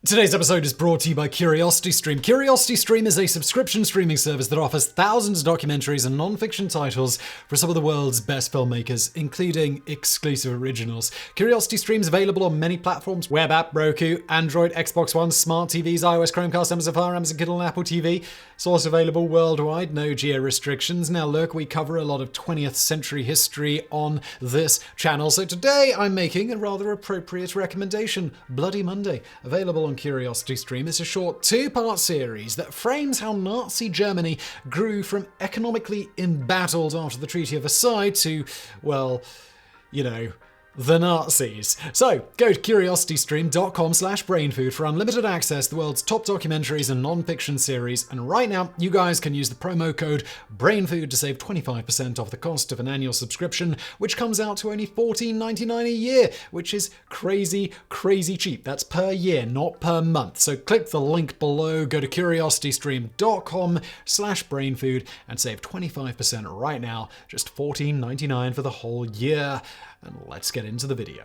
Today's episode is brought to you by CuriosityStream. CuriosityStream is a subscription streaming service that offers thousands of documentaries and non-fiction titles for some of the world's best filmmakers, including exclusive originals. CuriosityStream is available on many platforms: web app, Roku, Android, Xbox One, smart TVs, iOS, Chromecast, Amazon Fire, Amazon Kindle, and Apple TV. It's also available worldwide, no geo restrictions. Now look, we cover a lot of 20th century history on this channel, so today I'm making a rather appropriate recommendation: Bloody Monday, available on CuriosityStream. It's a short two-part series that frames how Nazi Germany grew from economically embattled after the Treaty of Versailles to, well, you know, the Nazis. So, go to curiositystream.com/brainfood for unlimited access to the world's top documentaries and non-fiction series. And right now, you guys can use the promo code BRAINFOOD to save 25% off the cost of an annual subscription, which comes out to only $14.99 a year, which is crazy, crazy cheap. That's per year, not per month. So click the link below, go to curiositystream.com/brainfood and save 25% right now, just $14.99 for the whole year. And let's get into the video.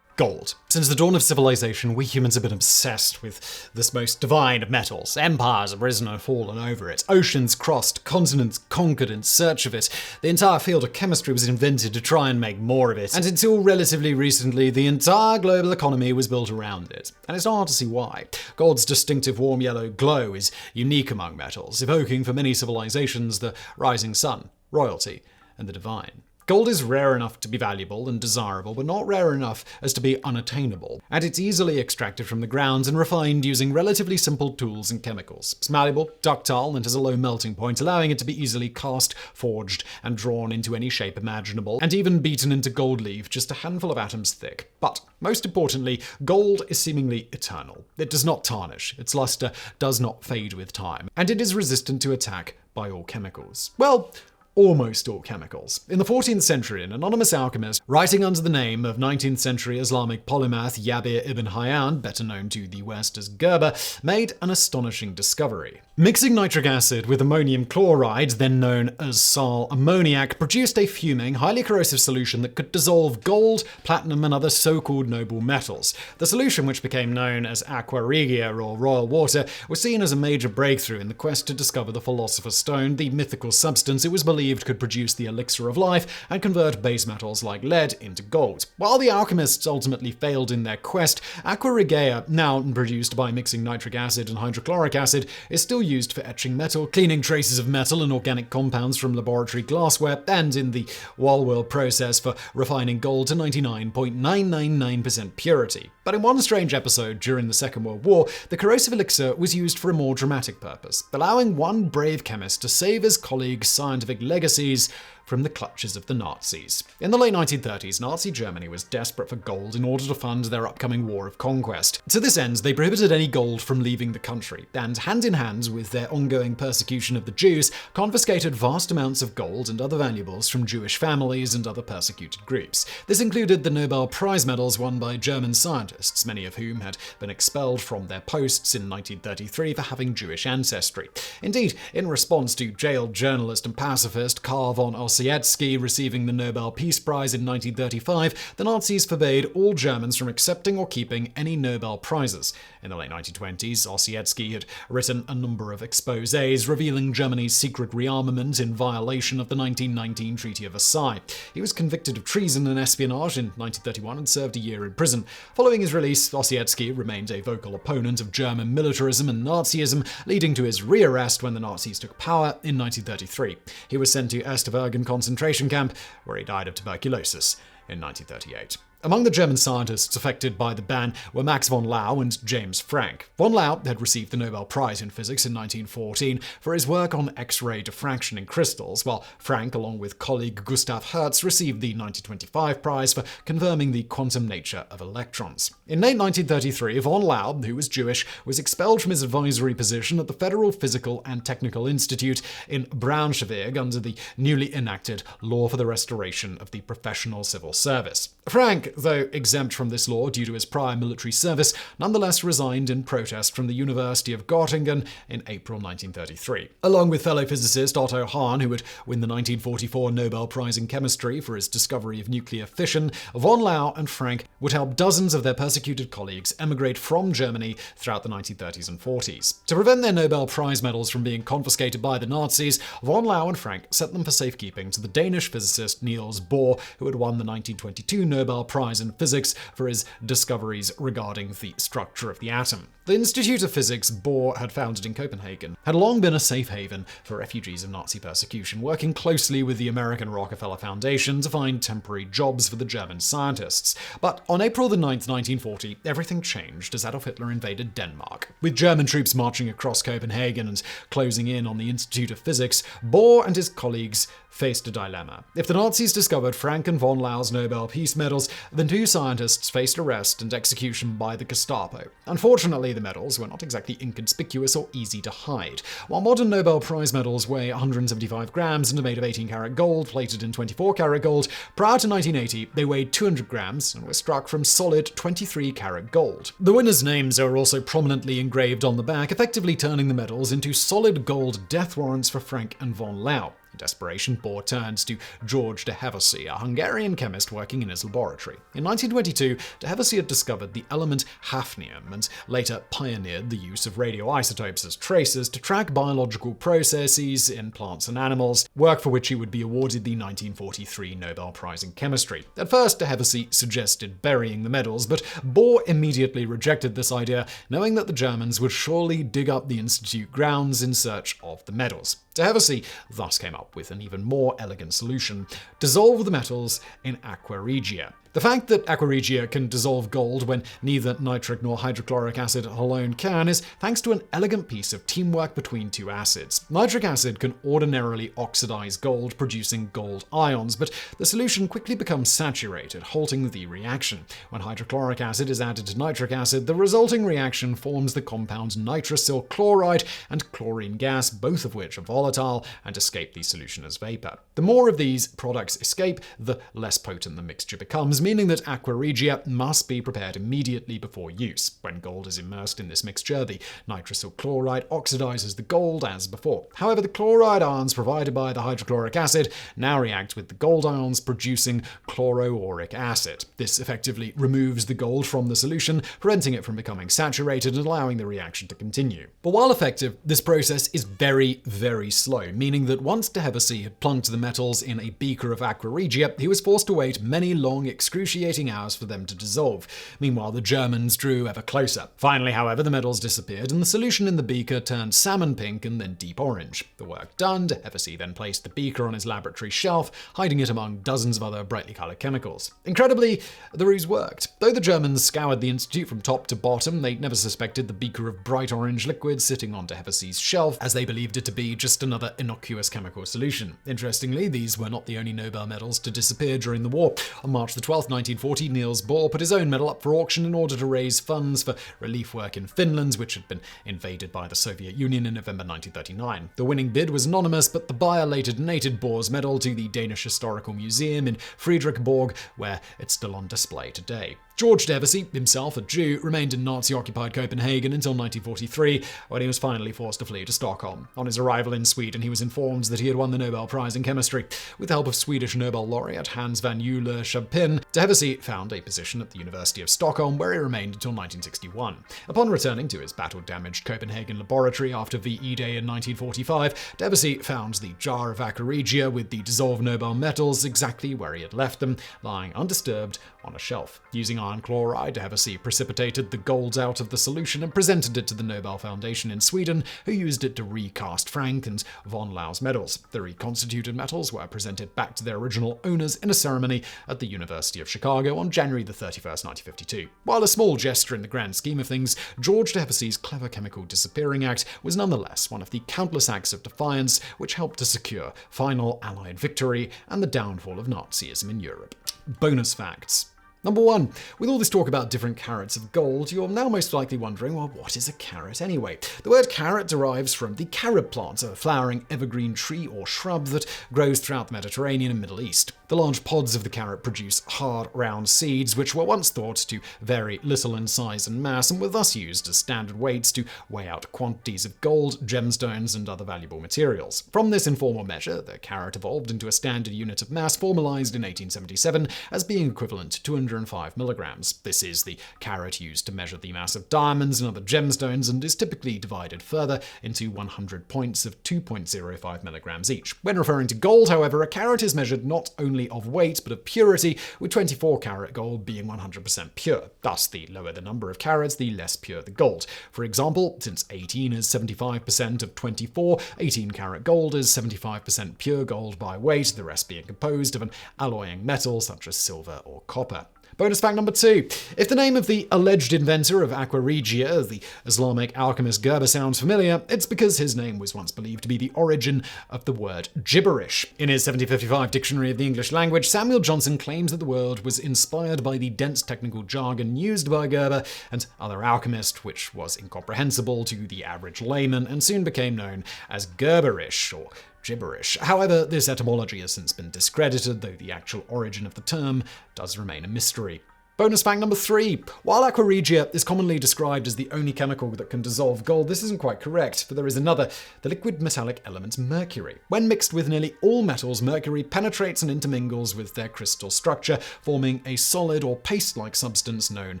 Gold. Since the dawn of civilization, we humans have been obsessed with this most divine of metals. Empires have risen and fallen over it. Oceans crossed, continents conquered in search of it. The entire field of chemistry was invented to try and make more of it. And until relatively recently, the entire global economy was built around it. And it's hard to see why. Gold's distinctive warm yellow glow is unique among metals, evoking for many civilizations the rising sun, royalty, and the divine. Gold is rare enough to be valuable and desirable, but not rare enough as to be unattainable. And it's easily extracted from the ground and refined using relatively simple tools and chemicals. It's malleable, ductile, and has a low melting point, allowing it to be easily cast, forged, and drawn into any shape imaginable, and even beaten into gold leaf just a handful of atoms thick. But, most importantly, gold is seemingly eternal. It does not tarnish, its luster does not fade with time, and it is resistant to attack by all chemicals. Well, almost all chemicals. In the 14th century, an anonymous alchemist, writing under the name of 19th century Islamic polymath Jabir ibn Hayyan, better known to the West as Gerber, made an astonishing discovery. Mixing nitric acid with ammonium chloride, then known as sal ammoniac, produced a fuming, highly corrosive solution that could dissolve gold, platinum, and other so-called noble metals. The solution, which became known as aqua regia, or royal water, was seen as a major breakthrough in the quest to discover the philosopher's stone, the mythical substance it was believed could produce the elixir of life and convert base metals like lead into gold. While the alchemists ultimately failed in their quest, aqua regia, now produced by mixing nitric acid and hydrochloric acid, is still used for etching metal, cleaning traces of metal and organic compounds from laboratory glassware, and in the Wall process for refining gold to 99.999% purity. But in one strange episode during the Second World War, the corrosive elixir was used for a more dramatic purpose, allowing one brave chemist to save his colleagues' scientific legacies from the clutches of the Nazis. In the late 1930s, Nazi Germany was desperate for gold in order to fund their upcoming war of conquest. To this end, they prohibited any gold from leaving the country, and hand in hand with their ongoing persecution of the Jews, confiscated vast amounts of gold and other valuables from Jewish families and other persecuted groups. This included the Nobel Prize medals won by German scientists, many of whom had been expelled from their posts in 1933 for having Jewish ancestry. Indeed, in response to jailed journalist and pacifist Karl von Ossietzky receiving the Nobel Peace Prize in 1935, the Nazis forbade all Germans from accepting or keeping any Nobel Prizes. In the late 1920s, Ossietzky had written a number of exposés revealing Germany's secret rearmament in violation of the 1919 Treaty of Versailles. He was convicted of treason and espionage in 1931 and served a year in prison. Following his release, Ossietzky remained a vocal opponent of German militarism and Nazism, leading to his rearrest when the Nazis took power in 1933. He was sent to Estavagen concentration camp, where he died of tuberculosis in 1938. Among the German scientists affected by the ban were Max von Laue and James Franck. Von Laue had received the Nobel Prize in Physics in 1914 for his work on X-ray diffraction in crystals, while Franck, along with colleague Gustav Hertz, received the 1925 prize for confirming the quantum nature of electrons. In late 1933, von Laue, who was Jewish, was expelled from his advisory position at the Federal Physical and Technical Institute in Braunschweig under the newly enacted Law for the Restoration of the Professional Civil Service. Franck Frank, though exempt from this law due to his prior military service, nonetheless resigned in protest from the University of Göttingen in April 1933. Along with fellow physicist Otto Hahn, who would win the 1944 Nobel Prize in Chemistry for his discovery of nuclear fission, von Laue and Frank would help dozens of their persecuted colleagues emigrate from Germany throughout the 1930s and 40s. To prevent their Nobel Prize medals from being confiscated by the Nazis, von Laue and Frank sent them for safekeeping to the Danish physicist Niels Bohr, who had won the 1922 Nobel Prize in Physics for his discoveries regarding the structure of the atom. The Institute of Physics Bohr had founded in Copenhagen had long been a safe haven for refugees of Nazi persecution, working closely with the American Rockefeller Foundation to find temporary jobs for the German scientists. But on April 9, 1940, everything changed as Adolf Hitler invaded Denmark. With German troops marching across Copenhagen and closing in on the Institute of Physics, Bohr and his colleagues faced a dilemma. If the Nazis discovered Frank and von Laue's Nobel Peace Medals, the two scientists faced arrest and execution by the Gestapo. Unfortunately, the medals were not exactly inconspicuous or easy to hide. While modern Nobel Prize medals weigh 175 grams and are made of 18-karat gold plated in 24-karat gold, prior to 1980, they weighed 200 grams and were struck from solid 23-karat gold. The winners' names are also prominently engraved on the back, effectively turning the medals into solid gold death warrants for Frank and von Laue. In desperation, Bohr turns to George de Hevesy, a Hungarian chemist working in his laboratory. In 1922, de Hevesy had discovered the element hafnium and later pioneered the use of radioisotopes as tracers to track biological processes in plants and animals, work for which he would be awarded the 1943 Nobel Prize in Chemistry. At first, de Hevesy suggested burying the medals, but Bohr immediately rejected this idea, knowing that the Germans would surely dig up the Institute grounds in search of the medals. De Hevesy thus came up with an even more elegant solution: dissolve the metals in aqua regia. The fact that aqua regia can dissolve gold when neither nitric nor hydrochloric acid alone can is thanks to an elegant piece of teamwork between two acids. Nitric acid can ordinarily oxidize gold, producing gold ions, but the solution quickly becomes saturated, halting the reaction. When hydrochloric acid is added to nitric acid, the resulting reaction forms the compounds nitrosyl chloride and chlorine gas, both of which are volatile and escape the solution as vapor. The more of these products escape, the less potent the mixture becomes, meaning that aqua regia must be prepared immediately before use. When gold is immersed in this mixture, the nitrosyl chloride oxidizes the gold as before. However, the chloride ions provided by the hydrochloric acid now react with the gold ions, producing chloroauric acid. This effectively removes the gold from the solution, preventing it from becoming saturated and allowing the reaction to continue. But while effective, this process is very, very slow, meaning that once de Hevesy had plunked the metals in a beaker of aqua regia, he was forced to wait many long, excruciating hours for them to dissolve. Meanwhile, the Germans drew ever closer. Finally, however, the metals disappeared and the solution in the beaker turned salmon pink and then deep orange. The work done, de Hevesy then placed the beaker on his laboratory shelf, hiding it among dozens of other brightly colored chemicals. Incredibly, the ruse worked. Though the Germans scoured the institute from top to bottom, they never suspected the beaker of bright orange liquid sitting on de Hevesy's shelf, as they believed it to be just another innocuous chemical solution. Interestingly, these were not the only Nobel medals to disappear during the war. On March 12, 1940, Niels Bohr put his own medal up for auction in order to raise funds for relief work in Finland, which had been invaded by the Soviet Union in November 1939. The winning bid was anonymous, but the buyer later donated Bohr's medal to the Danish Historical Museum in Frederiksborg, where it's still on display today. George de Hevesy, himself a Jew, remained in Nazi-occupied Copenhagen until 1943, when he was finally forced to flee to Stockholm. On his arrival in Sweden, he was informed that he had won the Nobel Prize in Chemistry. With the help of Swedish Nobel laureate Hans van Euler Schapin, de Hevesy found a position at the University of Stockholm, where he remained until 1961. Upon returning to his battle-damaged Copenhagen laboratory after VE Day in 1945, de Hevesy found the jar of aqua regia with the dissolved Nobel metals exactly where he had left them, lying undisturbed on a shelf. Using iron chloride, de Hevesy precipitated the gold out of the solution and presented it to the Nobel Foundation in Sweden, who used it to recast Frank and von Laue's medals. The reconstituted metals were presented back to their original owners in a ceremony at the University of Chicago on January 31st, 1952. While a small gesture in the grand scheme of things, George de Hevesy's clever chemical disappearing act was nonetheless one of the countless acts of defiance which helped to secure final Allied victory and the downfall of Nazism in Europe. Bonus facts. Number 1. With all this talk about different carats of gold, you're now most likely wondering, well, what is a carat anyway? The word carat derives from the carob plant, a flowering evergreen tree or shrub that grows throughout the Mediterranean and Middle East. The large pods of the carrot produce hard, round seeds, which were once thought to vary little in size and mass, and were thus used as standard weights to weigh out quantities of gold, gemstones, and other valuable materials. From this informal measure, the carrot evolved into a standard unit of mass formalized in 1877 as being equivalent to 205 milligrams. This is the carrot used to measure the mass of diamonds and other gemstones, and is typically divided further into 100 points of 2.05 milligrams each. When referring to gold, however, a carat is measured not only of weight but of purity, with 24 carat gold being 100% pure. Thus, the lower the number of carats, the less pure the gold. For example, since 18 is 75% of 24, 18 karat gold is 75% pure gold by weight, the rest being composed of an alloying metal such as silver or copper. Bonus fact number 2. If the name of the alleged inventor of aqua regia, the Islamic alchemist Gerber, sounds familiar, it's because his name was once believed to be the origin of the word gibberish. In his 1755 Dictionary of the English Language, Samuel Johnson claims that the word was inspired by the dense technical jargon used by Gerber and other alchemists, which was incomprehensible to the average layman and soon became known as Gerberish, or gibberish. However, this etymology has since been discredited, though the actual origin of the term does remain a mystery. Bonus fact number 3. While aqua regia is commonly described as the only chemical that can dissolve gold, this isn't quite correct, for there is another, the liquid metallic element mercury. When mixed with nearly all metals, mercury penetrates and intermingles with their crystal structure, forming a solid or paste-like substance known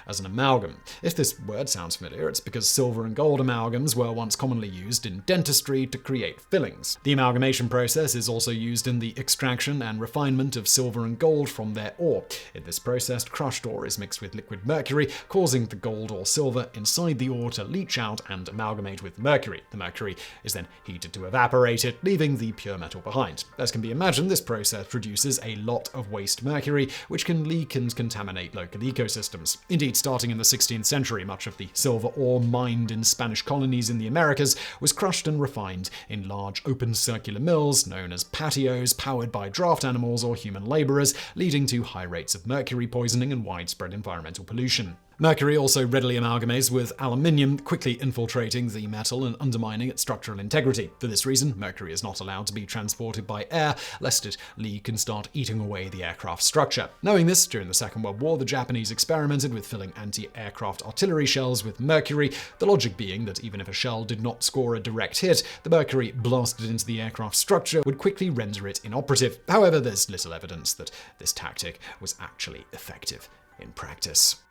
as an amalgam. If this word sounds familiar, it's because silver and gold amalgams were once commonly used in dentistry to create fillings. The amalgamation process is also used in the extraction and refinement of silver and gold from their ore. In this process, crushed ore is mixed with liquid mercury, causing the gold or silver inside the ore to leach out and amalgamate with mercury. The mercury is then heated to evaporate it, leaving the pure metal behind. As can be imagined, this process produces a lot of waste mercury, which can leak and contaminate local ecosystems. Indeed, starting in the 16th century, much of the silver ore mined in Spanish colonies in the Americas was crushed and refined in large open circular mills known as patios, powered by draft animals or human laborers, leading to high rates of mercury poisoning and widespread environmental pollution. Mercury also readily amalgamates with aluminium, quickly infiltrating the metal and undermining its structural integrity. For this reason, mercury is not allowed to be transported by air, lest it leak and start eating away the aircraft structure. Knowing this, during the Second World War, the Japanese experimented with filling anti-aircraft artillery shells with mercury, the logic being that even if a shell did not score a direct hit, the mercury blasted into the aircraft structure would quickly render it inoperative. However, there's little evidence that this tactic was actually effective in practice.